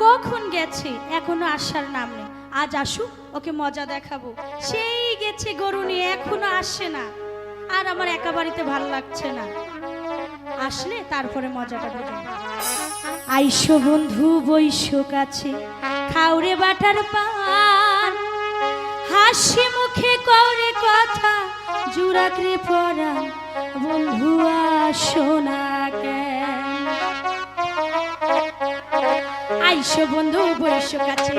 কখন গেছে এখনো আসার নাম নেই। আজ আসুক, ওকে মজা দেখাবো। সেই গেছে গরু নিয়ে, এখনো আসে না। আর আমার একা বাড়িতে ভালো লাগছে না, আসলে তারপরে মজাটা দেবে। আইসো বন্ধু বৈশো কাছে, খাওরে বাটার পান, হাসি মুখে করে কথা, জুড়াকরে পড়া বন্ধু আসো না কেন। আইসো বন্ধু বৈশো কাছে,